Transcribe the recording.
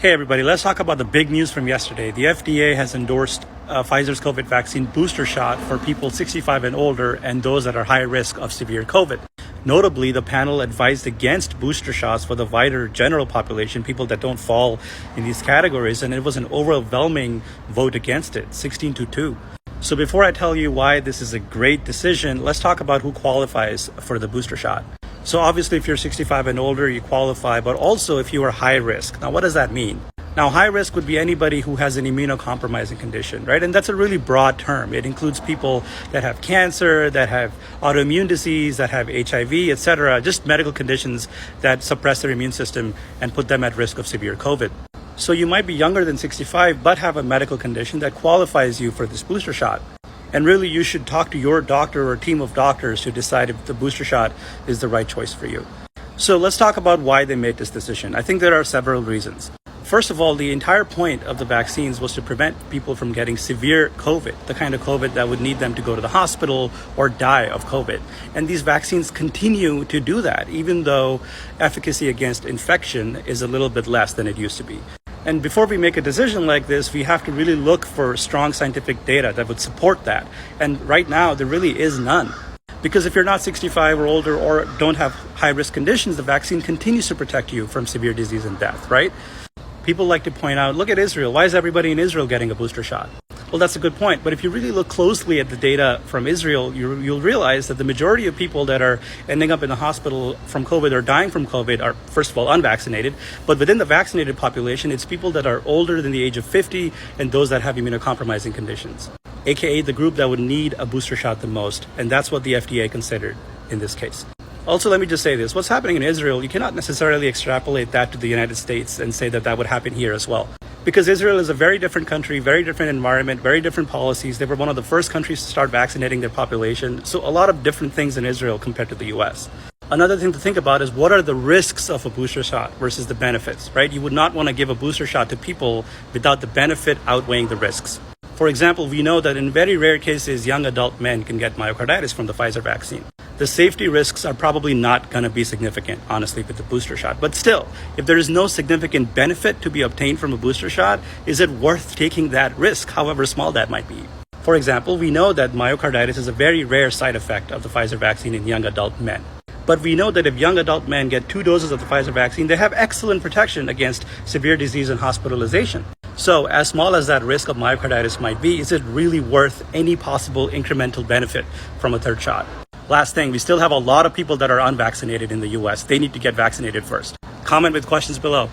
Hey everybody, let's talk about the big news from yesterday. The FDA has endorsed Pfizer's COVID vaccine booster shot for people 65 and older and those that are high risk of severe COVID. Notably, the panel advised against booster shots for the wider general population, people that don't fall in these categories, and it was an overwhelming vote against it, 16-2. So before I tell you why this is a great decision, let's talk about who qualifies for the booster shot. So obviously, if you're 65 and older, you qualify, but also if you are high risk. Now, what does that mean? Now, high risk would be anybody who has an immunocompromising condition, right? And that's a really broad term. It includes people that have cancer, that have autoimmune disease, that have HIV, etc., just medical conditions that suppress their immune system and put them at risk of severe COVID. So you might be younger than 65, but have a medical condition that qualifies you for this booster shot. And really, you should talk to your doctor or team of doctors to decide if the booster shot is the right choice for you. So let's talk about why they made this decision. I think there are several reasons. First of all, the entire point of the vaccines was to prevent people from getting severe COVID, the kind of COVID that would need them to go to the hospital or die of COVID. And these vaccines continue to do that, even though efficacy against infection is a little bit less than it used to be. And before we make a decision like this, we have to really look for strong scientific data that would support that. And right now, there really is none. Because if you're not 65 or older or don't have high-risk conditions, the vaccine continues to protect you from severe disease and death, right? People like to point out, look at Israel. Why is everybody in Israel getting a booster shot? Well, that's a good point. But if you really look closely at the data from Israel, you'll realize that the majority of people that are ending up in the hospital from COVID or dying from COVID are, first of all, unvaccinated. But within the vaccinated population, it's people that are older than the age of 50 and those that have immunocompromising conditions, aka the group that would need a booster shot the most. And that's what the FDA considered in this case. Also, let me just say this. What's happening in Israel, you cannot necessarily extrapolate that to the United States and say that that would happen here as well. Because Israel is a very different country, very different environment, very different policies. They were one of the first countries to start vaccinating their population. So a lot of different things in Israel compared to the US. Another thing to think about is what are the risks of a booster shot versus the benefits, right? You would not want to give a booster shot to people without the benefit outweighing the risks. For example, we know that in very rare cases, young adult men can get myocarditis from the Pfizer vaccine. The safety risks are probably not going to be significant, honestly, with the booster shot. But still, if there is no significant benefit to be obtained from a booster shot, is it worth taking that risk, however small that might be? For example, we know that myocarditis is a very rare side effect of the Pfizer vaccine in young adult men. But we know that if young adult men get 2 doses of the Pfizer vaccine, they have excellent protection against severe disease and hospitalization. So as small as that risk of myocarditis might be, is it really worth any possible incremental benefit from a third shot? Last thing, we still have a lot of people that are unvaccinated in the US. They need to get vaccinated first. Comment with questions below.